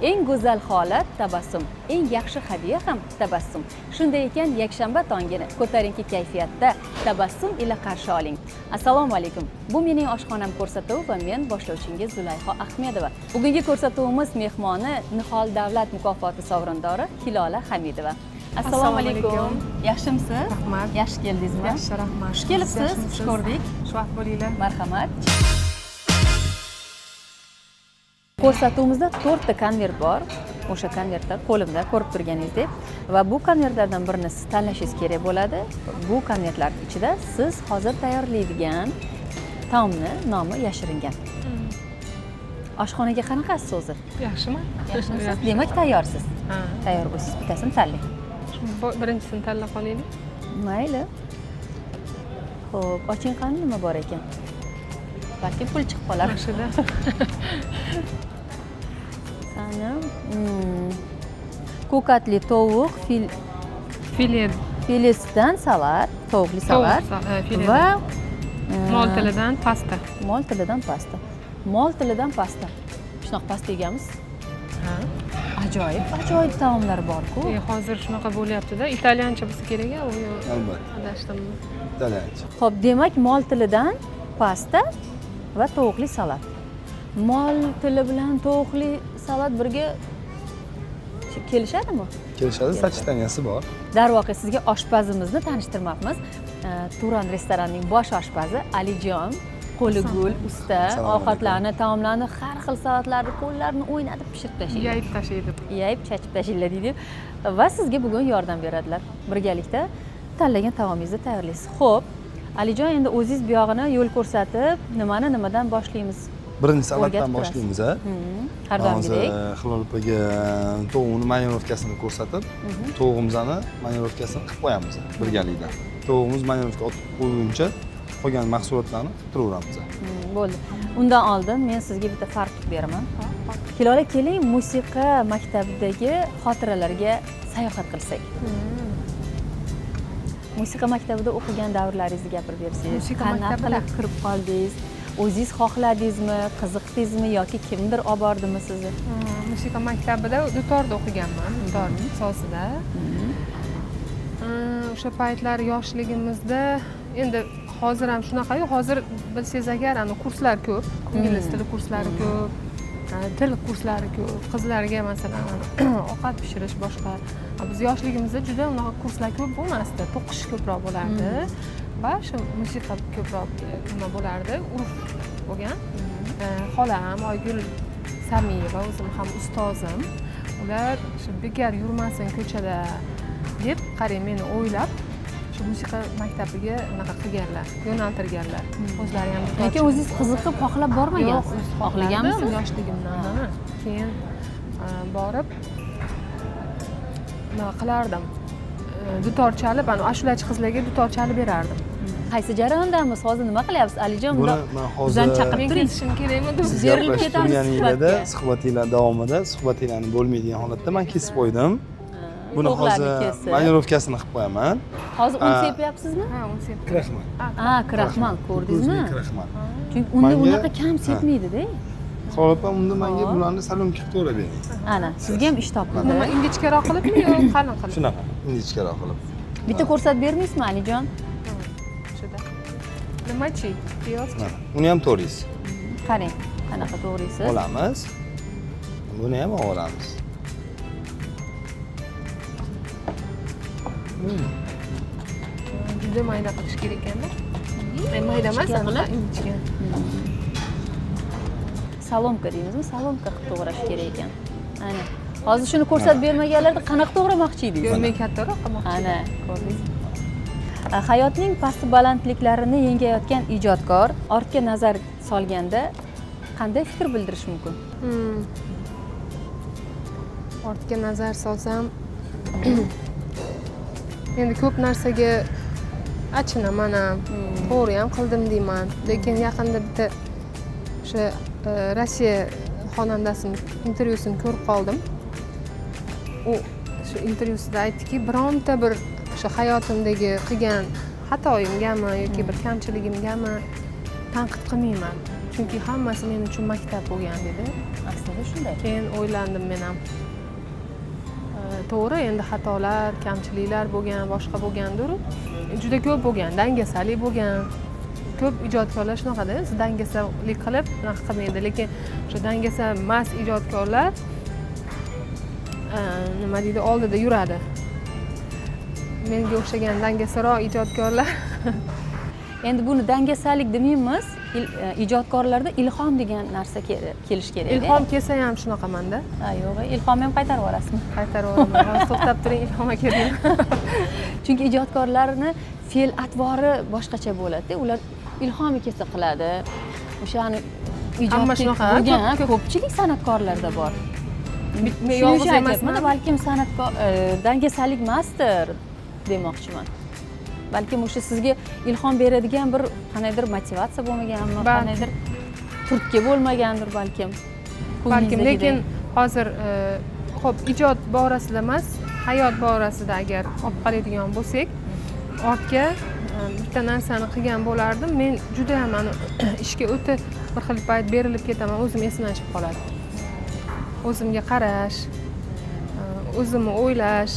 Eng go'zal holat tabassum, eng yaxshi hadya ham tabassum. Shunday ekan, yakshanba tongini ko'tarinki kayfiyatda tabassum ila qarshi oling. Assalomu alaykum. Bu mening oshxonam ko'rsatuvi va men boshlovchingiz Zulayho Ahmedova. Bugungi ko'rsatuvimiz mehmoni Nihol davlat mukofoti sovrindori Hilola Hamidova. Assalomu alaykum. Yaxshimisiz? Rahmat. Yaxshi keldingizmi? Yaxshi, rahmat. Xush kelibsiz. Xush ko'rdik. Xush vaqt bo'linglar. Marhamat. Ko'rsatuvimizda 4 ta konvert bor. O'sha konvertlar qo'limda ko'rib turganingizdek va bu konvertlardan birini siz tanlashingiz kerak bo'ladi. Bu konvertlar ichida siz hozir tayyorlaydigan taomni nomi yashiringan. Oshxonaga qanaqasiz o'zi? Yaxshimi? Yaxshimisiz? Demak, tayyorsiz. Ha. Tayyor bo'lsangiz, bittasini tanlang. Birinchisini tanlab qolaylik. Mayli. Xo'p, oching qani nima bor ekan? Balki pul chiqib qolar. Yaxshida. Sana ko'katli tovuq, filesidan salat, tovuqli salat va mol tilidan pasta. Mol tilidan pasta. Mol tilidan pasta. Shunaqa pasta yegamiz? Ha. Ajoyib taomlar bor-ku. Hozir shunaqa bo'lyapti-da. Italyancha bo'lsa kerak-a, u Albatta. adashdimmi? Italyancha. Xo'p, demak, mol tilidan pasta va tovuqli salat. Mol tili bilan tovuqli salat birga kelishadimi? Kelishadi, sachtaniyasi bor. Darvoqe, sizga oshpazimizni tanishtirmoqmiz. Turan restoranining bosh oshpazi Alijon, qo'li gul, usta, ovqatlarni, taomlarni, har xil salatlarni, qo'llarini o'ynatib pishirib tashlaydi. Yayib tashlaydi. Yayib, chachib tashlaydi deydi. Va sizga bugun yordam beradilar. Birgalikda tanlagan taomingizni tayyorlaysiz. Xo'p, Alijon, endi o'zingiz bu yog'ini yo'l ko'rsatib, nimadan boshlaymiz? Birinchi salatdan boshlaymiz, ha? Har doimgidek. Hilol opaga tovuqni marinovkasini ko'rsatib, tovuqimizni marinovkasini qilib qo'yamiz birgalikda. Tovuqimiz marinovka otib qo'yguncha qolgan mahsulotlarni qilib turaveramiz. Bo'ldi. Undan oldin men sizga bitta farq qilib beraman. Hilola, keling, musiqa maktabidagi xotiralarga sayohat qilsak. Musiqa maktabida o'qigan davrlaringizni gapirib bersangiz. Musiqa Qanaqa maktabida qilib kirib qoldingiz? O'zingiz xohladingizmi, qiziqdingizmi yoki kimdir olib bordimi sizni? Musiqa maktabida dutorda o'qiganman, dutor sozida. O'sha paytlar yoshligimizda, endi hozir ham shunaqa-yu, hozir bilsangiz agar, kurslar ko'p, ingliz tili kurslari ko'p, til kurslari ko'p, qizlarga masalan ovqat pishirish boshqa. Biz yoshligimizda juda unaqa kurslar ko'p bo'lmasdi, to'qish ko'proq bo'lardi. Va shu musiqa ko'proq nima bo'lardi, urf bo'lgan. Xolam Oygul Samiyeva, o'zim ham ustozim, ular shu bekor yurmasin ko'chada deb, qarang, meni o'ylab shu musiqa maktabiga unaqa qilganlar, yo'naltirganlar. O'zlari ham Lekin o'zingiz qiziqib xohlab bormagansiz? Xohlaganmisiz? Yoshligimdan. Keyin borib nima qilardim? Dutor chalib, ashulachi qizlarga dutor chalib berardim. Qaysi jarayondamiz? Hozir nima qilyapsiz, Alijon? Buni men hozir bizdan chaqirib turing. Ketishim kerakmi? Siz berilib ketamiz suhbatinglar davomida, suhbatinglarni bo'lmaydigan holatda men kesib qo'ydim. Buni hozir marinovkasini qilib qo'yaman. Hozir un sepyapsizmi? Ha, un sepdim. Kraxmal. Kraxmal, ko'rdingizmi? Kraxmal. Chunki unda unaqa kam sepmaydi-da. Hilol opa, unda menga bularni salomga qilib to'g'rab bering. Ana, sizga ham ish topildi. Nima, ingichkaroq qilibmi yo qalin qilib? Shunaqa, ingichkaroq qilib. Bitta ko'rsatib bermaysizmi, Alijon? Shuda. Nimachi? Piyozchi? Uni ham to'g'raysiz. Qarang, qanaqa to'g'raysiz? Olamiz. Buni ham olamiz. Juda mayda qilish kerak ekanda. Mayda emas, ingichka. Salomka deymizmi? Salomka qilib to'g'rash kerak ekan. Ana. Hozir shuni ko'rsatib bermaganlarda qanaqa to'g'ramoqchi edingiz? Yo'q, men kattaroq qilmoqchi. Ana, ko'rdingiz. Hayotning past balandliklarini yengayotgan ijodkor ortga nazar solganda qanday fikr bildirish mumkin? Ortga nazar solsam, endi ko'p narsaga achinaman ham, to'g'ri ham qildim deyman. Lekin yaqinda bitta o'sha Rossiya xonandasining intervyusini ko'rib qoldim. U shu intervyusida aytdiki, bironta bir o'sha hayotimdagi qilgan xatoyimgami yoki bir kamchiligimgami tanqid qilmayman. chunki hammasi men uchun maktab bo'lgan edi. Aslida shunday. Keyin o'ylandim men ham. To'g'ri, endi xatolar, kamchiliklar bo'lgan, boshqa bo'lgandir. Juda ko'p bo'lgan, dangasalik bo'lgan. Ko'p ijodkorlar shunaqada, dangasalik qilib bunaqa qilmaydi, lekin o'sha dangasa emas ijodkorlar nima deydi, oldida yuradi. Menga o'xshagan dangasaroq ijodkorlar Endi buni dangasalik demaymiz, ijodkorlarda ilhom degan narsa kelish kerak. ilhom kelsa ham shunaqamanda. Ha, yo'q, ilhom ham qaytarib yuborasizmi? Qaytarib yuboraman. Hozir to'xtab turing, ilhom aka deng. Chunki ijodkorlarni fe'l atvori boshqacha bo'ladi. Ular ilhomi kelsa qiladi. O'shani Hamma ijodga shunaqa, bo'lgan ko'p- ko'pchilik san'atkorlarda bor. Men yolg'iz emasman. Balkim san'atkor dangasalik emasdir demoqchiman. Balkim o'sha sizga ilhom beradigan bir qanaydir motivatsiya bo'lmaganmi, qanaydir turtki bo'lmagandir balkim. Balkim, lekin hozir xo'p, ijod borasida emas, hayot borasida agar olib qaraydigan bo'lsak, ortga bitta narsani qilgan bo'lardim. Men juda ham ishga o'ta bir xil payt berilib ketaman, o'zim esimdan chiqib qoladi. O'zimga qarash, o'zimni o'ylash,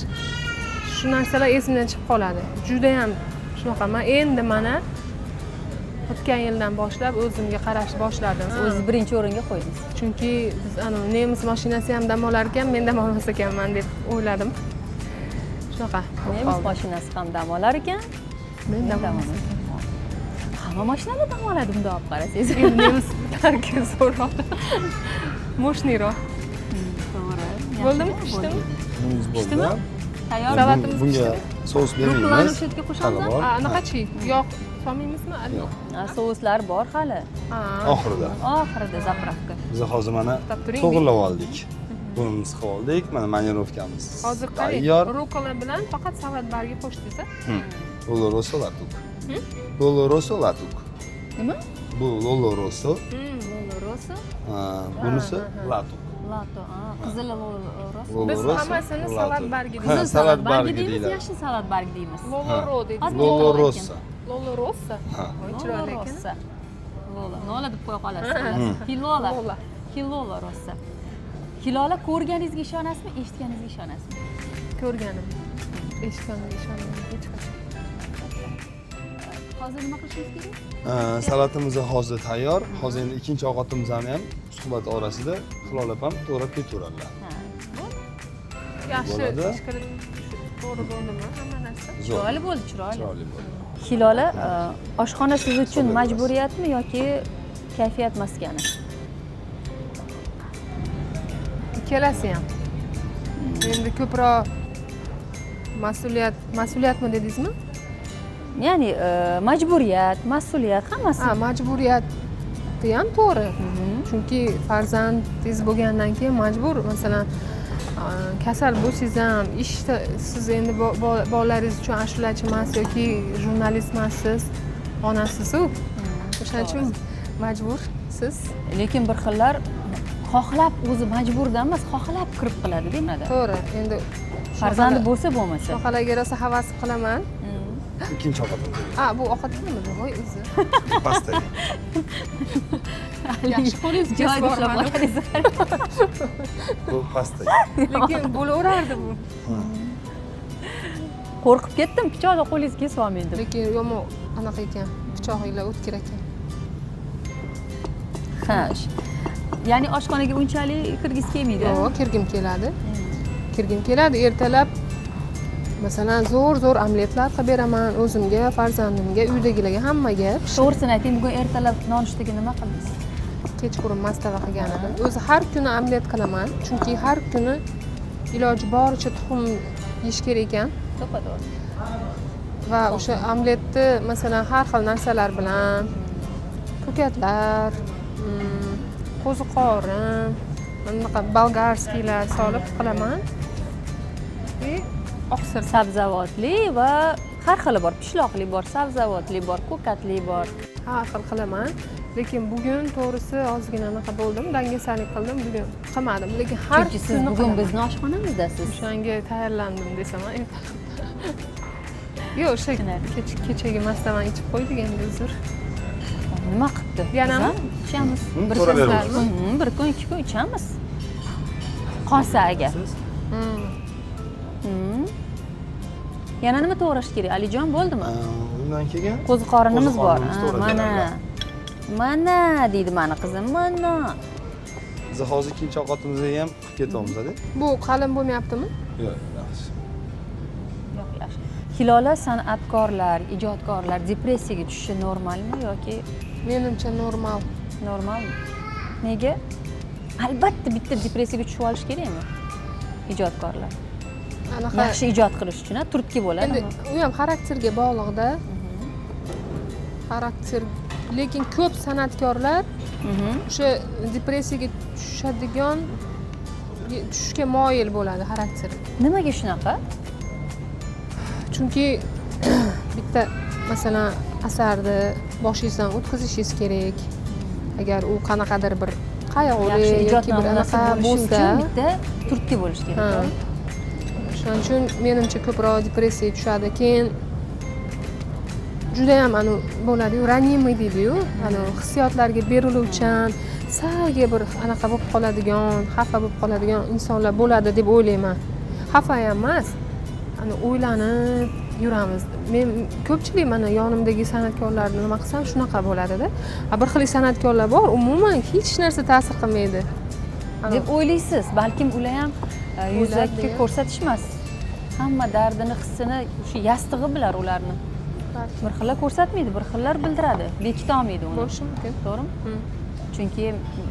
shu narsalar esimdan chiqib qoladi. Juda ham shunaqa. Men endi mana o'tgan yildan boshlab o'zimga qarashni boshladim. O'zingizni birinchi o'ringa qo'ydingiz. Chunki biz nemis mashinasi ham dam olar ekan, men dam olmas ekanman deb o'yladim. Shunaqa. Nemis mashinasi ham dam olar ekan, Men dam dam olmas olmas. Hamma mashinalar dam oladi bunday olib qarasangiz. ekan. Nemislarga zo'rroq. Mo'shniyroq. To'g'ri. Bo'ldimi? Pishdimi? Bungiz Pishdimi? bo'ldi. Tayyor. Salatimiz Bunga sous Rukolani bermaymiz. o'sha yerga qo'shamiz. Hali bor. Anaqachi, yog' solmaymizmi? Yo'q. Souslar bor hali. Oxirida. Oxirida zapravka. Biz hozir mana To'xtab turing. to'g'irlab oldik. Bunimiz qilib oldik. Mana manirovkamiz Hozir qarang, tayyor. rukola bilan faqat salat bargi qo'shdingiz. Lolo rosso latuk. Lolo rosso latuk. Nima? Bu lolo rosso, Lolo rosso, bunisi latuk. lato. Qizil lolo rosso. Lolo Biz rosso, hammasini latuk. salat bargi Ha, deymiz. Qizil salat salat bargi bargi deymiz, deyiladi. yashil salat bargi deymiz. Lolo deydi. Hozir Lolo to'g'ri rossa. Lolo rossa. Ha. Voy Lolo chiroyli ekan. rossa. Nola deb qo'ya qolasiz. Kilola. Lola. Kilola rossa. Kilola ko'rganingizga ishonasizmi, eshitganingizga ishonasizmi? Ko'rganim. Eshitganimga ishonaman hech qachon. Hozir nima qilishimiz kerak? Salatimiz hozir tayyor. Hozir endi ikkinchi ovqatimizni ham suhbat orasida Hilol opam to'g'rab ketaveradilar. Yaxshi Bo'ladi. ishqilib to'g'ri bo'ldimi hamma narsa? Chiroyli bo'ldi, chiroyli. Chiroyli bo'ldi. Hilola, oshxona siz uchun majburiyatmi yoki kayfiyat maskani? Ikkalasi ham. Endi ko'proq mas'uliyatmi dedingizmi? Ya'ni majburiyat, mas'uliyat hammasi. Ha, majburiyati ham to'g'ri. Chunki farzandingiz bo'lgandan keyin majbur, masalan, kasal bo'lsangiz ham, ishda siz endi bolalaringiz uchun ashulachi emas yoki jurnalist emassiz, onasiz-ku. O'shaning uchun majbursiz. Lekin bir xillar xohlab o'zi majburdan emas, xohlab kirib qiladi deymadi. To'g'ri. Endi Farzandi bo'lsa bo'lmasa. Shoxalarga rosa havas qilaman. Ikkinchi ovqatimiz. Bu ovqatmidi? Voy o'zi. Pasta. Yaxshi qo'lingiz Joyida ushlab qo'yadingiz. Bu pasta. Lekin bo'laverardi bu. Qo'rqib ketdim, pichoqni qo'lingizga kesib olmaydi. Lekin yomon anaqa ekan, pichog'inglar o'tkir ekan. Ha. Ya'ni oshxonaga unchalik kirgisi kelmaydi. Yo'q, kirgim keladi. Kirgim keladi. Ertalab masalan zo'r omletlar qilib beraman o'zimga, farzandimga, uydagilarga, hammaga. To'g'risini ayting, bugun ertalab nonushtaga nima qildingiz? Kechqurun mastava qilgan edim. O'zi har kuni omlet qilaman, chunki har kuni iloji boricha tuxum yeyish kerak ekan. To'g'ri. Va o'sha omletni masalan har xil narsalar bilan ko'katlar, qo'ziqorin, bunaqa bolgarskiylar solib qilaman. Oqsir Sabzavotli va har xili bor, pishloqli bor, sabzavotli bor, ko'katli bor. har xil qilaman. Lekin bugun to'g'risi ozgina anaqa bo'ldim, dangasalik qildim, bugun qilmadim. Lekin har Chunki siz bugun bizni oshxonamizdasiz. o'shanga tayyorlandim desam, yo'q, o'sha kechagi mastavan ichib qo'ydik endi uzr. Nima qilibdi? Yanami? Biz ham ichamiz. Bir Ko'raveramiz. bir kun, 2 kun ichamiz. Qolsa agar. Yana nima to'g'rash kerak? Alijon bo'ldimi? Undan keyin Qo'ziqorinimiz bor. qo'ziqorinimiz Ha, to'g'ralgan. Mana deydi mani qizim. Mana. Biz hozir ikkinchi ovqatimizga ham qilib ketyapmiz-da. Bu qalin bo'lmayaptimi? Yo'q, yaxshi. Yo'q, yaxshi. Hilola san'atkorlar, ijodkorlar depressiyaga tushishi normalmi yoki Menimcha normal. normalmi? Nega? Albatta bitta depressiyaga tushib olish kerakmi? Ijodkorlar. Anaqa Yaxshi ijod qilish uchun turtki endi bo'ladimi? u ham xarakterga bog'liqda. Xarakter, lekin ko'p san'atkorlar o'sha depressiyaga tushishga moyil bo'ladi xarakteri. Nimaga shunaqa? Chunki bitta masalan asarni boshingizdan o'tkazishingiz kerak. Agar u qanaqadir bir qayg'uli Yaxshi ijod yoki bir namunasi anaqa bo'lishi bo'lsa, uchun bitta turtki bo'lishi ha. kerak. Shuning uchun menimcha ko'proq depressiyaga tushadi. Keyin juda ham bo'ladi-yu, ranimый deydi-yu, hissiyotlarga beriluvchan, salga bir anaqa bo'lib qoladigan, xafa bo'lib qoladigan insonlar bo'ladi deb o'ylayman. Xafa ham emas, o'ylanib yuramiz. Men ko'pchilik mana yonimdagi san'atkorlarni nima qilsam shunaqa bo'ladi-da. Bir xil san'atkorlar bor, umuman hech narsa ta'sir qilmaydi deb o'ylaysiz. Balkim ular ham yuzaki ko'rsatish emas. Hamma dardini, hissini shu yastig'i bilar ularni. Bir xillar ko'rsatmaydi, bir xillar bildiradi, bekita olmaydi uni. Bo'lishi mumkin. To'g'rimi? Chunki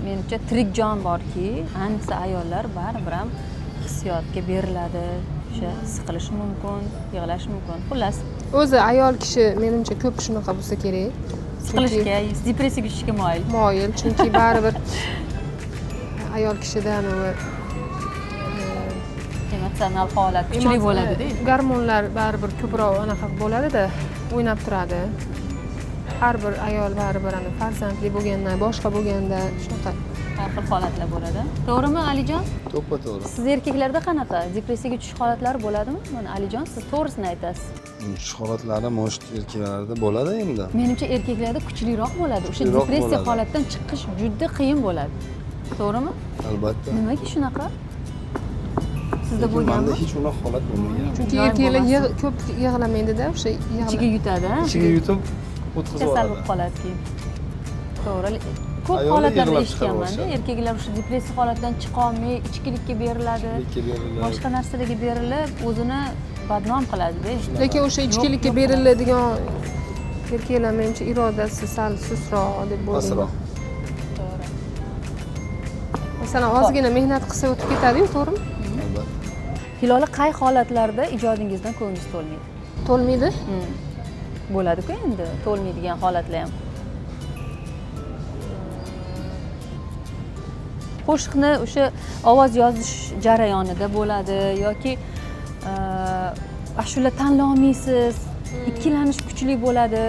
menimcha tirik jon borki, ayniqsa ayollar baribir ham hissiyotga beriladi. O'sha siqilishi mumkin, yig'lashi mumkin. Xullas, O'zi ayol kishi menimcha ko'p shunaqa bo'lsa kerak. siqilishga, depressiyaga tushishga moyil. Moyil, chunki baribir ayol kishida Emotsional holat kuchli bo'ladi-da. Gormonlar baribir ko'proq anaqa bo'ladi-da, o'ynab turadi. Har bir ayol baribir farzandli bo'lganda, boshqa bo'lganda shunaqa Har xil holatlar bo'ladi. To'g'rimi, Alijon? To'ppa-to'g'ri. Siz erkaklarda qanaqa depressiyaga tushish holatlari bo'ladimi? Mana Alijon, siz to'g'risini aytasiz. Shu holatlari mo'sh erkaklarda bo'ladi endi. Menimcha erkaklarda kuchliroq bo'ladi. O'sha Kuchliroq depressiya bo'ladi. holatdan chiqish juda qiyin bo'ladi. To'g'rimi? Albatta. Nimaga shunaqa? Sizda Lekin bo'lganmi? menda hech unaqa holat bo'lmagan. chunki Doim erkaklar bo'lmasin. ko'p yig'lamaydi-da, o'sha Ichiga yutadi, ha? Ichiga yutib o'tkazib Kasal yuboradi. bo'lib qoladi keyin. To'g'ri. Ko'p Ayollar holatlarda yig'lab eshitganman-da, chiqarib erkaklar o'sha depressiya holatidan chiqa olmay, ichkilikka beriladi, Ichkilikka beriladi. boshqa narsalarga berilib, o'zini badnom qiladi-da. lekin o'sha ichkilikka yo'q. beriladigan erkaklar menimcha irodasi sal sustroq deb Pastroq. o'ylayman. Masalan, ozgina mehnat qilsa o'tib ketadi-yu, to'g'rimi? Albatta. Hilola qay holatlarda ijodingizdan ko'nglingiz to'lmaydi? To'lmaydi. Bo'ladi-ku endi, to'lmaydigan holatlar ham. Qo'shiqni o'sha ovoz yozish jarayonida bo'ladi yoki ashula tanlay olmaysiz, ikkilanish kuchli bo'ladi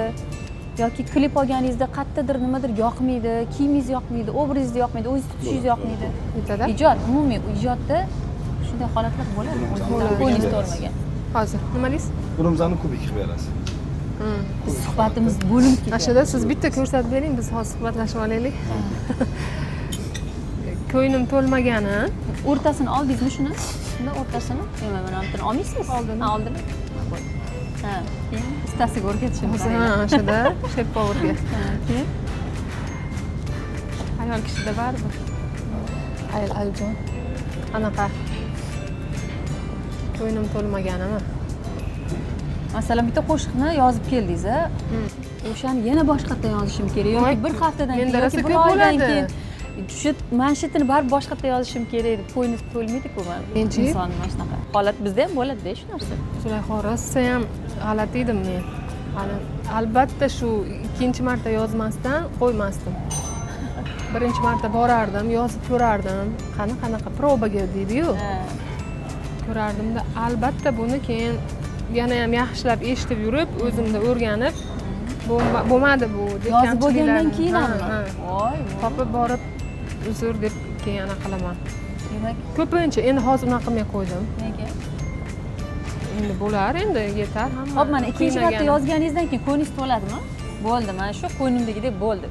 yoki klip olganingizda qayerdadir nimadir yoqmaydi, kiyimingiz yoqmaydi, obrazingiz yoqmaydi, o'zingiz tutishingiz yoqmaydi. Aytadi. Ijod, umumiy ijodda shunday holatlar bo'ladi. Bo'ladi. Qo'yingiz to'lmagan. Hozir nima deysiz? Urumzani kubik qilib berasiz. Suhbatimiz bo'linib ketadi. Ashada siz bitta ko'rsatib bering, biz hozir suhbatlashib olaylik. Ko'nglim to'lmagani. O'rtasini oldingizmi shuni? Shunda o'rtasini, mana buni ham olmaysizmi? Oldim. Ha, oldin. Ha, keyin ustasiga o'rgatishim Hozir ha, ashada chef powerga. keyin Ayol kishida baribir. Alijon. Anaqa. Ko'nglim to'lmaganimi? masalan bitta qo'shiqni yozib keldingiz a o'shani yana boshqatdan yozishim kerak yoki bir haftadan keyin Menda yoki rosa bir ko'p oydan bo'ladi. keyin shu manshitini baribir boshqatdan yozishim kerak deb qo'yingiz to'lmaydi-ku Menchi? inson mana shunaqa holat bizda ham bo'ladi-da shu narsa. Zulayho, rosa ham g'alati edim men. Albatta shu ikkinchi marta yozmasdan qo'ymasdim. Birinchi marta borardim, yozib ko'rardim. Qanaqa probaga deydi-yu. Ha. Ko'rardimda, albatta buni keyin yana ham yaxshilab eshitib yurib, o'zimda o'rganib, bo'lmadi bu deb Yozib bo'lgandan keyin Ha, hamma. ha. Voy. Topib borib uzr deb keyin anaqa qilaman. Demak, Ko'pincha endi hozir unaqa qilmay qo'ydim. nega? Endi bo'lar, endi yetar hamma. Hop, mana ikkinchi marta qiynagani. yozganingizdan keyin ko'nglingiz to'ladimi? bo'ldi, mana shu qo'ynimdagidek bo'ldi.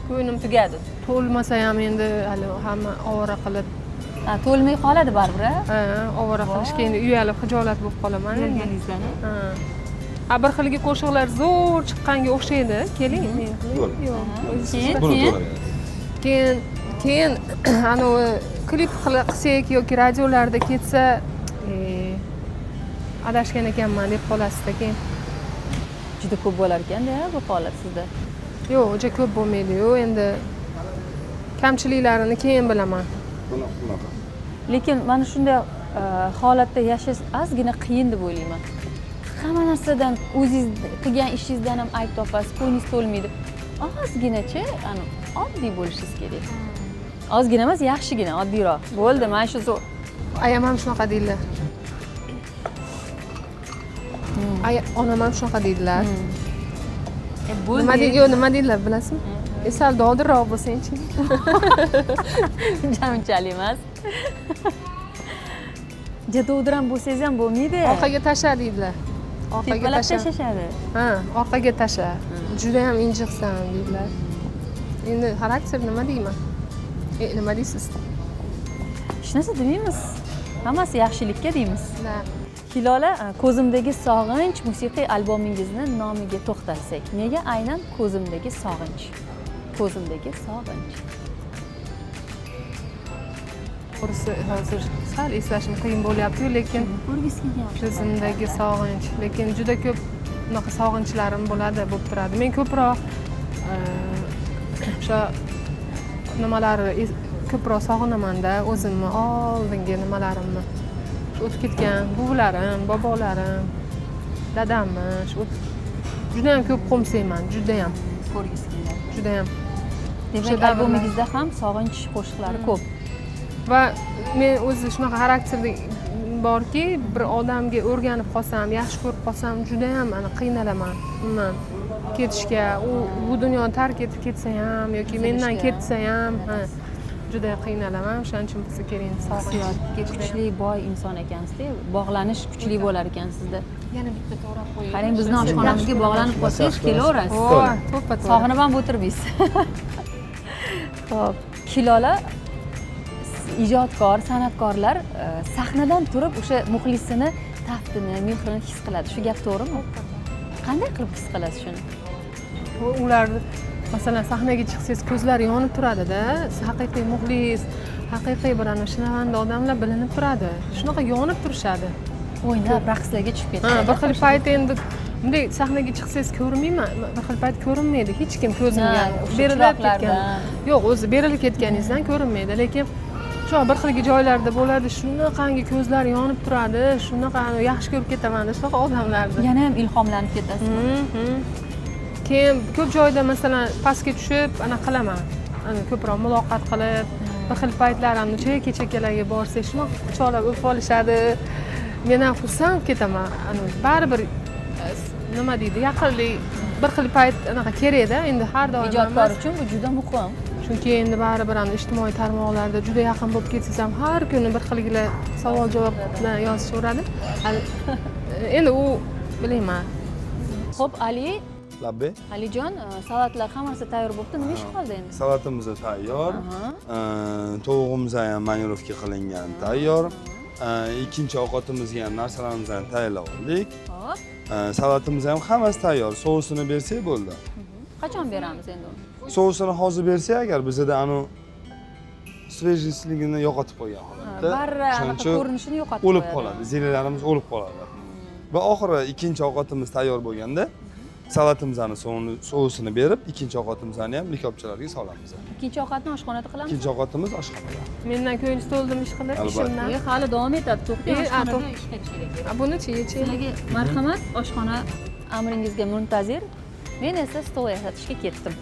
Qo'ynim tugadi. to'lmasa ham endi hali hamma ovora qilib Ha, to'lmay qoladi baribir. ovora qilishga endi uyalib xijolat bo'lib qolaman endi. Yurganingizdan. Ha, bir xilgi qo'shiqlar zo'r chiqqanga o'xshaydi. Keling, men Bo'ldi. yo'q. Keyin Buni keyin to'laveradi. Keyin anavi klip qilsak yoki radiolarda ketsa, adashgan ekanman deb qolasizda keyin. juda ko'p bo'lar ekanda bu holat sizda. Yo'q, uncha ko'p bo'lmaydi-yu, endi kamchiliklarini keyin bilaman. Bunaqa. Lekin mana shunday holatda yashash ozgina qiyin deb o'ylayman. Hamma narsadan o'zingiz qilgan ishingizdan ham ayb topasiz, qo'yningiz to'lmaydi. Ozginacha, oddiy bo'lishingiz kerak. Ozgina emas, yaxshigina, oddiyroq. Bo'ldi, mana shu zo'r. Ayam ham shunaqa deydilar. Onam ham shunaqa deydilar. Nima deydilar, nima deydilar bilasizmi? Sal dodilroq bo'lsang-chi. Unchalik emas. Jadovdiram bo'lsangiz ham bo'lmaydi. Orqaga tasha deydilar. Orqaga Tepalab tasha. tashlashadi. Ha, orqaga tasha. Juda ham injiqsan deydilar. Endi xarakter nima deyman? Nima deysiz? Hech narsa demaymiz. Hammasi yaxshilikka deymiz. Na. Hilola, ko'zimdagi sog'inch musiqiy albomingizni nomiga to'xtalsak. Nega aynan ko'zimdagi sog'inch? Ko'zimdagi sog'inch. To'g'risi hozir sal eslashim qiyin bo'lyapti-yu, lekin ko'zimdagi sog'inch, lekin juda ko'p bunaqa sog'inchlarim bo'ladi, bo'lib turadi. Men ko'proq o'sha nimalarni ko'proq sog'inaman-da, o'zimni oldingi nimalarimni. Shu o'tib ketgan buvlarim, bobolarim, dadamni, shu juda ham ko'p qo'msayman, juda ham. Ko'rgisi keladi. Juda ham. Demak, albomingizda ham sog'inch qo'shiqlari ko'p. Va men o'zi shunaqa xarakterda borki, bir odamga o'rganib qolsam, yaxshi ko'rib qolsam, juda ham qiynalaman. Umuman ketishga, u bu dunyoni tark etib ketsa ham yoki mendan ketsa ham, juda qiynalaman. O'shaning uchun bo'lsa kerak sog'inch. Hissiyotga kuchli, boy inson ekansiz-da, bog'lanish kuchli bo'lar ekan sizda. Yana bitta to'g'rab qo'ying. Qarang, bizni oshxonamizga bog'lanib qolsangiz, kelaverasiz. To'ppa to'g'ri. Sog'inib ham o'tirmaysiz. Xo'p, Hilola ijodkor, san'atkorlar sahnadan turib o'sha muxlisini taftini, mehrini his qiladi. Shu gap to'g'rimi? Qanday qilib his qilasiz shuni? Ular masalan sahnaga chiqsangiz ko'zlari yonib turadi-da, haqiqiy muxlis, haqiqiy bir shinavanda odamlar bilinib turadi. Shunaqa yonib turishadi. O'ynab, raqslarga tushib ketadi. Bir xil payt endi bunday sahnaga chiqsangiz ko'rinmayman, bir xil payt ko'rinmaydi. Hech kim ko'zimga berilib ketgan. Yo'q, o'zi berilib ketganingizdan ko'rinmaydi, lekin shu bir xilgi joylarda bo'ladi, shunaqangi ko'zlar yonib turadi, shunaqa yaxshi ko'rib ketaman, shunaqa odamlarni. Yana ham ilhomlanib ketasiz. Keyin ko'p joyda masalan pastga tushib, qilaman. Ko'proq muloqot qilib, bir xil paytlar ham chekkalarga borsak, shunaqa quchoqlab o'pib olishadi. Men ham xursand ketaman. Baribir nima deydi, yaqinlik bir xil payt kerak-da, endi har doim Ijodkor uchun bu juda muhim. Chunki endi baribir ijtimoiy tarmoqlarda juda yaqin bo'lib ketsangiz ham har kuni bir xilgilar savol-javob bilan yozishaveradi. Endi u bilmayman. Xo'p, Ali, Labbe. Alijon, salatlar hammasi tayyor bo'libdi. Nima ish qoldi endi? Salatimiz tayyor. Tovuqimiz ham manirovka qilingan, tayyor. Ikkinchi ovqatimizga ham narsalarimizni tayyorlab oldik. Xo'p. Salatimiz ham hammasi tayyor. Sousini bersak bo'ldi. Qachon beramiz endi uni? Sousini hozir bersak agar bizda svejistligini yo'qotib qo'ygan holatda. Barra ko'rinishini yo'qotib o'lib qoladi. Zelilarimiz o'lib qoladi. Va oxiri ikkinchi ovqatimiz tayyor bo'lganda salatimizni sousini berib, ikkinchi ovqatimizni ham likopchalarga solamiz. Ikkinchi ovqatni oshxonada qilamiz. Ikkinchi ovqatimiz oshxonada. Mendan ko'nglingiz to'ldimi ish qilib, ishimdan? Hali davom etadi. To'xtang, oshxonada to'xta. ishga kerak. Buni-chi, yechi. Sizlarga marhamat, oshxona amringizga muntazir. Men esa stol yasatishga ketdim.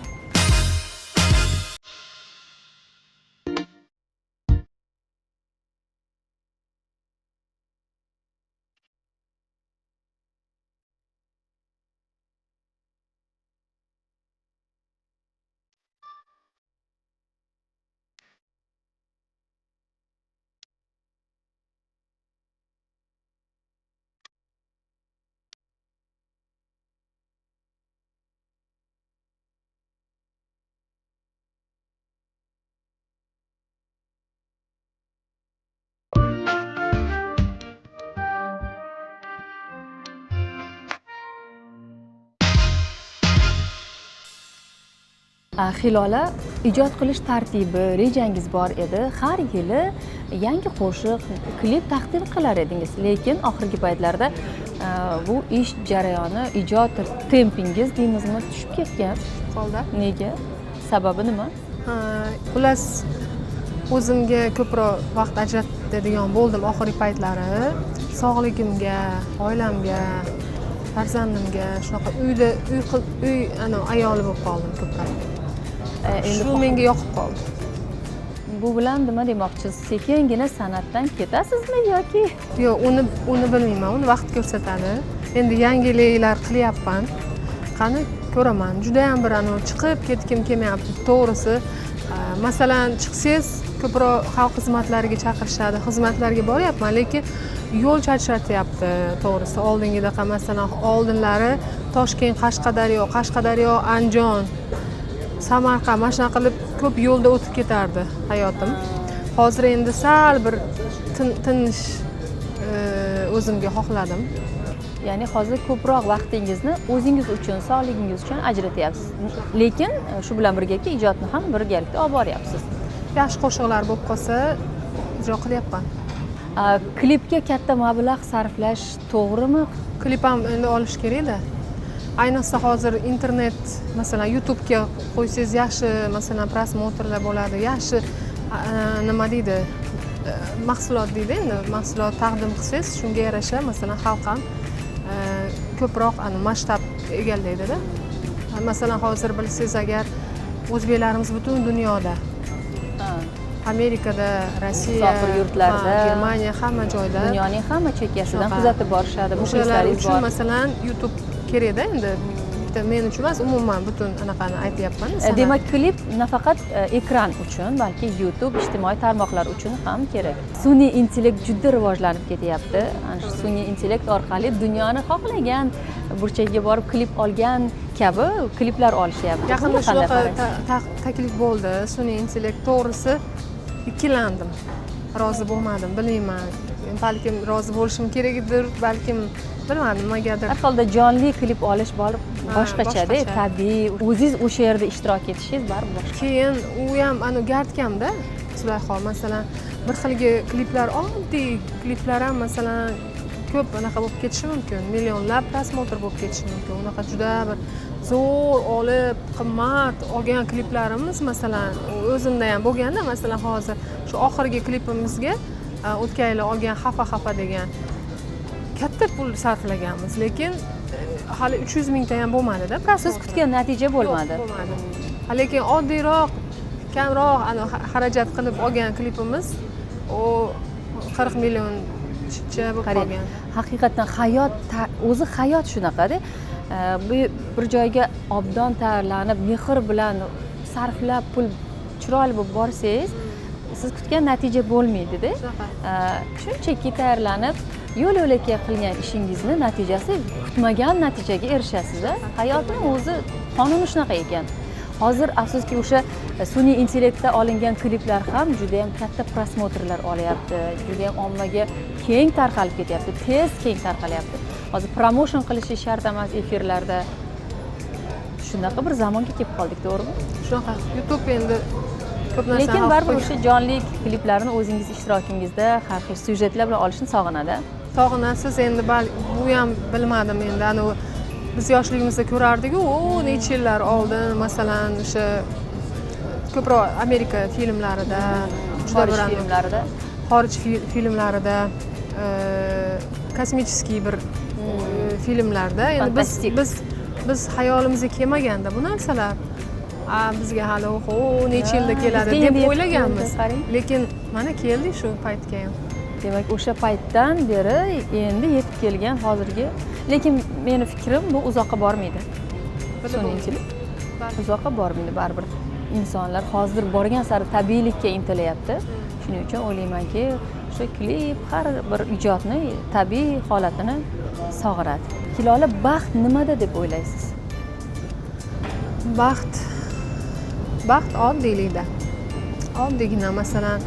Hilola, ijod qilish tartibi, rejangiz bor edi. Har yili yangi qo'shiq, klip taqdim qilar edingiz. Lekin oxirgi paytlarda bu ish jarayoni, ijod tempingiz deymizmi, tushib ketgan. Qoldi. Nega? Sababi nima? Xullas, o'zimga ko'proq vaqt ajratadigan bo'ldim oxirgi paytlari. Sog'ligimga, oilamga, farzandimga, shunaqa uy ayoli bo'lib qoldim ko'proq. Shu menga yoqib qoldi. Bu bilan nima demoqchisiz? Sekingina san'atdan ketasizmi yoki? Yo'q, uni bilmayman. Uni vaqt ko'rsatadi. Endi yangiliklar qilyapman. Qani ko'raman. Juda ham bir chiqib ketgim kelmayapti. To'g'risi, masalan, chiqsangiz ko'proq xalq xizmatlariga chaqirishadi. Xizmatlarga boryapman, lekin yo'l charchatyapti. To'g'risi, oldingidaqa masalan, oldinlari Toshkent, Qashqadaryo, Andijon, Samarqand, mana shunaqa qilib ko'p yo'lda o'tib ketardi hayotim. Hozir endi sal bir tinish o'zimga xohladim. Ya'ni hozir ko'proq vaqtingizni o'zingiz uchun, sog'ligingiz uchun ajratyapsiz. Lekin shu bilan birga ijodni ham birgalikda olib boryapsiz. Yaxshi qo'shiqlar bo'lib qolsa, ijro qilyapman. Klipga katta mablag' sarflash to'g'rimi? Klip ham endi olish kerak-da. Ayniqsa hozir internet, masalan, YouTube'ga qo'ysangiz yaxshi, masalan, prosmotrlar bo'ladi, yaxshi nima deydi, mahsulot deydi, endi mahsulot taqdim qilsangiz, shunga yarasha, masalan, xalq ham ko'proq masshtab egallaydi-da. Masalan, hozir bilsangiz agar o'zbeklarimiz butun dunyoda, Amerikada, Rossiya, musofir yurtlarda, Germaniya, hamma joyda, dunyoning hamma chekkasidan kuzatib borishadi. Muxlislaringiz uchun masalan YouTube kerak-da, endi bitta men uchun emas, umuman butun anaqani aytyapman. Demak, klip nafaqat ekran uchun, balki YouTube, ijtimoiy tarmoqlar uchun ham kerak. Sun'iy intellekt juda rivojlanib ketyapti. Ana shu sun'iy intellekt orqali dunyoni xohlagan burchagiga borib klip olgan kabi kliplar olishyapti. Yaqinda shunaqa taklif bo'ldi. Sun'iy intellekt, to'g'risi ikkilandim. Rozi bo'lmadim, bilmayman. Balkim rozi bo'lishim kerakdir, balkim bilmadim nimagadir. Har holda jonli klip olish boshqacha-da, tabiiy. O'zingiz o'sha yerda ishtirok etishingiz baribir boshqa. Keyin u ham gardkamda, Zulayho, masalan, bir xilgi kliplar, oddiy kliplar ham masalan ko'p anaqa bo'lib ketishi mumkin, millionlab prosmotr bo'lib ketishi mumkin. Unaqa juda bir zo'r olib, qimmat olgan kliplarimiz masalan o'zimda ham bo'lganda, masalan hozir shu oxirgi klipimizga o'tgan yili olgan Xafa degan katta pul sarflaganmiz, lekin hali 300 mingta ham bo'lmadi-da. Siz kutgan natija bo'lmadi. Bo'lmadi. Lekin oddiyroq, kamroq xarajat qilib olgan klipimiz u 40 million bo'lib qolgan. Haqiqatan o'zi hayot shunaqada. Bir joyga obdon tayyorlanib, mehr bilan sarflab, pul chiroyli bo'lib borsangiz, siz kutgan natija bo'lmaydi-da. Shunchaki tayyorlanib, yo'l-yo'lakay qilgan ishingizni natijasi kutmagan natijaga erishasiz. Hayotning o'zi qonuni shunaqa ekan. Hozir afsuski o'sha sun'iy intellektda olingan kliplar ham juda ham katta prosmotrlar olyapti, juda ham ommaga keng tarqalib ketyapti, tez keng tarqalyapti. Hozir promotion qilishi shart emas efirlarda. Shunaqa bir zamonga kelib qoldik, to'g'rimi? Shunaqa. YouTube endi ko'p narsa. Lekin baribir o'sha jonli kliplarni o'zingiz ishtirokingizda har xil syujetlar bilan olishni sog'inadi. Sog'inasiz, endi bu ham bilmadim endi biz yoshligimizda ko'rardik-ku, necha yillar oldin, masalan, o'sha ko'proq Amerika filmlarida, juda bir filmlarida, xorij filmlarida, kosmический bir filmlarda, endi biz hayolimizga kelmaganda bu narsalar bizga hali necha yilda keladi deb o'ylaganmiz. Lekin mana keldik shu paytga ham. Demak, o'sha paytdan beri endi yetib kelgan hozirgi. Lekin meni fikrim bu uzoqqa bormaydi. Sun'iy intellekt uzoqqa bormaydi baribir. Insonlar hozir borgan sari tabiiylikka intilayapti. Shuning uchun o'ylaymanki, o'sha klip har bir ijodni tabiiy holatini sog'iradi. Hilola, baxt nimada deb o'ylaysiz? Baxt oddiylikda. Oddiygina, masalan,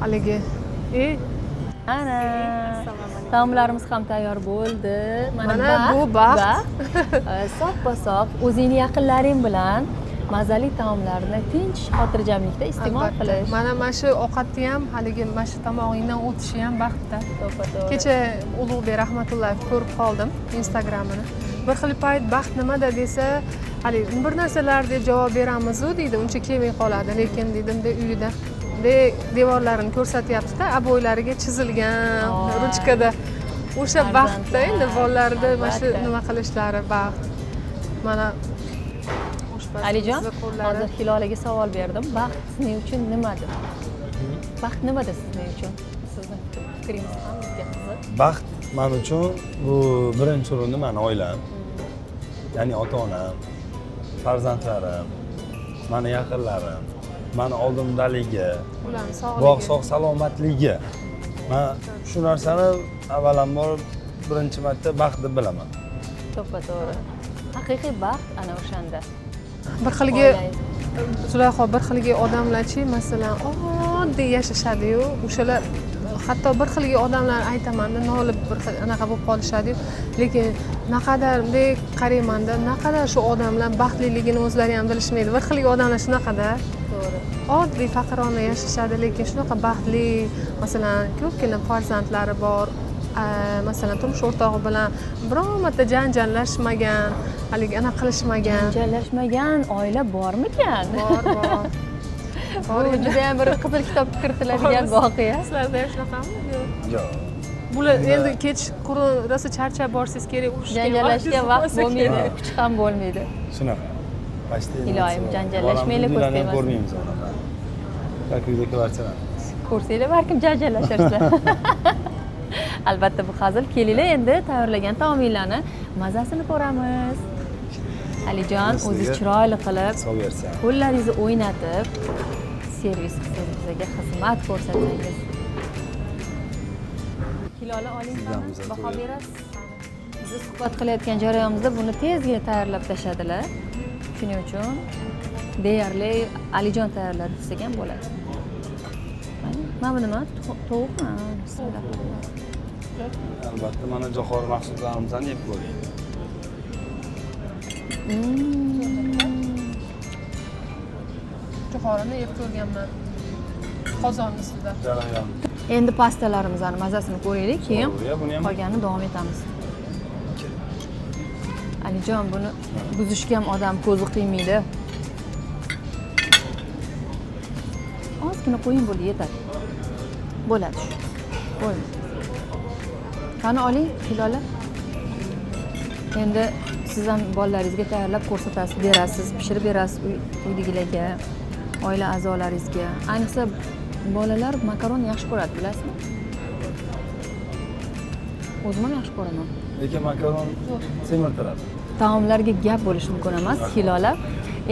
haligi ana Taomlarimiz ham tayyor bo'ldi. Mana bu baxt. Soppa-sop o'zingni yaqinlaring bilan mazali taomlarni tinch xotirjamlikda iste'mol qilish. Mana shu ovqatni ham haligi mana shu tomog'ingdan o'tishi ham baxtda. To'ppa-to'g'ri. Kecha Ulug'bek Rahmatullayev ko'rib qoldim Instagramini. Bir xil payt baxt nimada desa, haligi bir narsalarga javob beramiz-ku deydi, uncha kelmay qoladi, lekin dedim uyida devorlarini ko'rsatyapti-da, aboylariga chizilgan ruchkada. O'sha baxtda endi bolalarda mana shu nima qilishlari baxt. Mana Alijon, hozir Hilolaga savol berdim. Baxt sizning uchun nimadir? Baxt nimadir sizning uchun? Sizning fikringiz ham bizga qiziq. Baxt men uchun bu birinchi o'rinda meni oilam. Ya'ni ota-onam, farzandlarim, meni yaqinlarim, meni oldimdaligi, ularning bog' sog'ligi. sog' salomatligi. Men shu narsani avvalambor birinchi marta baxt deb bilaman. To'ppa-to'g'ri. Haqiqiy baxt ana o'shanda. Bir xilga Zulayho, bir xilga odamlarchi, masalan, oddiy yashashadi-yu, o'shalar hatto bir xilga odamlar aytaman-da, nolib bir xil anaqa bo'lib qolishadi-yu, lekin naqadar bunday qaraymanda, naqadar shu odamlar baxtliligini o'zlari ham bilishmaydi. Bir xilga odamlar shunaqada. To'g'ri. Oddiy faqirona yashashadi, lekin shunaqa baxtli, masalan, ko'pgina farzandlari bor. Masalan, turmush o'rtog'i bilan biror marta janjallashmagan, haligi ana qilishmagan. Janjallashmagan oila bormikan? Bor. Bu juda ham bir qizil kitobga kiritiladigan voqea. Sizlarda ham shunaqami? Yo'q. Bular endi kechqurun rosa charchab borsangiz kerak, urushga Janjallashga vaqt bo'lmaydi, kuch ham bo'lmaydi. Shunaqa. Iloyim, janjallashmaylik ko'rmaymiz. Ko'rmaymiz unaqa. Yoki uyda kvartira. Ko'rsanglar balkim janjallashirsa. Albatta bu hazil. Kelinglar endi tayyorlagan taominglarni mazasini ko'ramiz. Alijon o'zi chiroyli qilib, qo'llaringizni o'ynatib, servis qilsangiz, bizga xizmat ko'rsatsangiz. Hilola oling, baho berasiz. Biz suhbat qilayotgan jarayonimizda buni tezgina tayyorlab tashladilar. Shuning uchun deyarli Alijon tayyorladi desak ham bo'ladi. Mana bu nima? Tovuqmi? Bismillah. Albatta mana jo'xori mahsulotlarimizni yeb ko'ring. Jo'xorini yeb ko'rganman. Qozon ustida. Jarayon. Endi pastalarimizni mazasini ko'raylik, keyin Buni ham qolganini davom etamiz. Alijon, buni buzishga ham odam ko'zi qiymaydi. Ozgina qo'ying bo'ldi, yetadi. Bo'ladi shu. Bo'ldi. Qani oling, Hilola. Endi siz ham bolalaringizga tayyorlab ko'rsatasiz, berasiz, pishirib berasiz uydagilarga, oila a'zolaringizga. Ayniqsa bolalar makaron yaxshi ko'radi, bilasizmi? O'zim ham yaxshi ko'raman. Lekin makaron semirtiradi. Taomlarga gap bo'lishi mumkin emas, Hilola.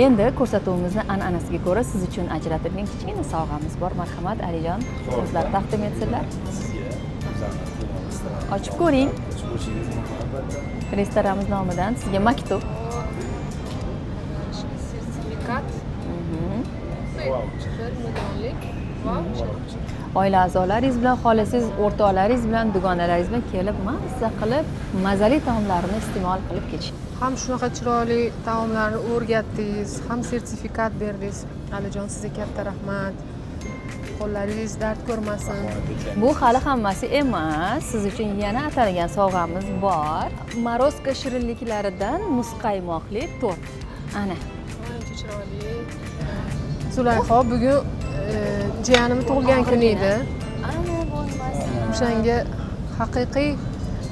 Endi ko'rsatuvimizni an'anasiga ko'ra siz uchun ajratilgan kichkina sovg'amiz bor. Marhamat, Alijon, o'zlari taqdim etsinlar. Ochib ko'ring. Restoranimiz nomidan sizga maktub. Sertifikat. 1 millionlik voucher. Oila a'zolaringiz bilan, xohlasangiz o'rtoqlaringiz bilan, dugonalaringiz bilan kelib mazza qilib, mazali taomlarni iste'mol qilib ketish. Ham shunaqa chiroyli taomlarni o'rgatdingiz, ham sertifikat berdingiz. Alijon, sizga katta rahmat. Qo'llaringiz dard ko'rmasin. Bu hali hammasi emas. Siz uchun yana atalgan sovg'amiz bor. Morozka shirinliklaridan muzqaymoqli tort. Ana. Ancha chiroyli. Zulayho, bugun jiyanimning tug'ilgan kuni edi. Ana bo'lmasın. O'shanga haqiqiy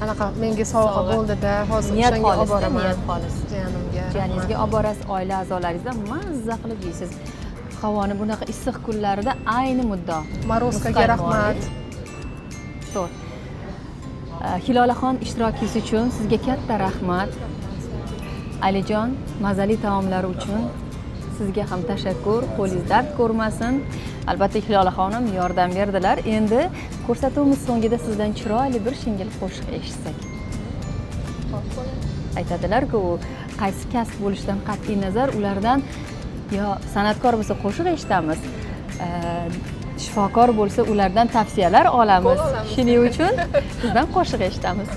anaqa menga sovg'a bo'ldi-da, hozir Niyat o'shanga olib xolis, boraman. niyat xolis. Jiyanimga. Jiyaningizga olib borasiz, oila a'zolaringizdan mazza qilib yeysiz. Havoni bunaqa issiq kunlarida ayni muddao. Morozkaga rahmat. To'g'ri. Hilolaxon ishtirokingiz uchun sizga katta rahmat. Alijon, mazali taomlari uchun sizga ham tashakkur. Qo'lingiz dard ko'rmasin. Albatta Hilolaxon ham yordam berdilar. Endi ko'rsatuvimiz so'ngida sizdan chiroyli bir shingil qo'shiq eshitsak. Aytadilar-ku, qaysi kasb bo'lishidan qat'iy nazar ulardan yo san'atkor bo'lsa qo'shiq eshitamiz, shifokor bo'lsa ulardan tavsiyalar olamiz. Olamiz. Shuning uchun sizdan qo'shiq eshitamiz.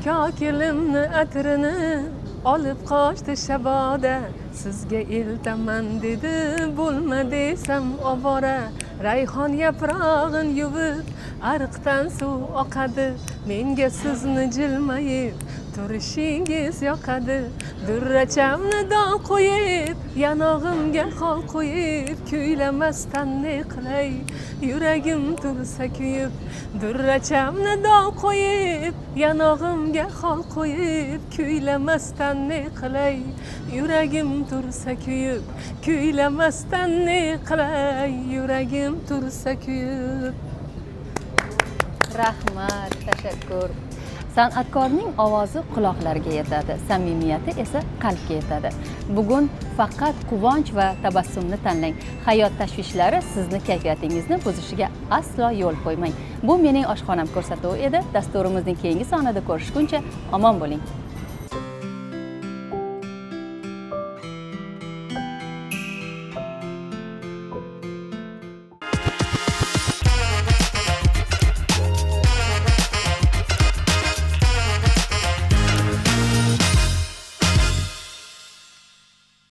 Kokilimni atrini olib qochdi shaboda, sizga iltaman dedi, bo'lma desam ovora. Rayhon yaprog'in yuvib ariqdan suv oqadi, menga sizni jilmayib turishingiz yoqadi. Durrachamni dol qo'yib, yanog'imga xol qo'yib, kuylamasdan ne qilay, yuragim tursa kuyib. Durrachamni dol qo'yib, yanog'imga xol qo'yib, kuylamasdan ne qilay, yuragim tursa kuyib. Kuylamasdan ne qilay, yuragim tursa kuyib. Rahmat, tashakkur. San'atkorning ovozi quloqlarga yetadi, samimiyati esa qalbga yetadi. Bugun faqat quvonch va tabassumni tanlang. Hayot tashvishlari sizni kayfiyatingizni buzishiga aslo yo'l qo'ymang. Bu mening oshxonam ko'rsatuvi edi. Dasturimizning keyingi sonida ko'rishguncha omon bo'ling.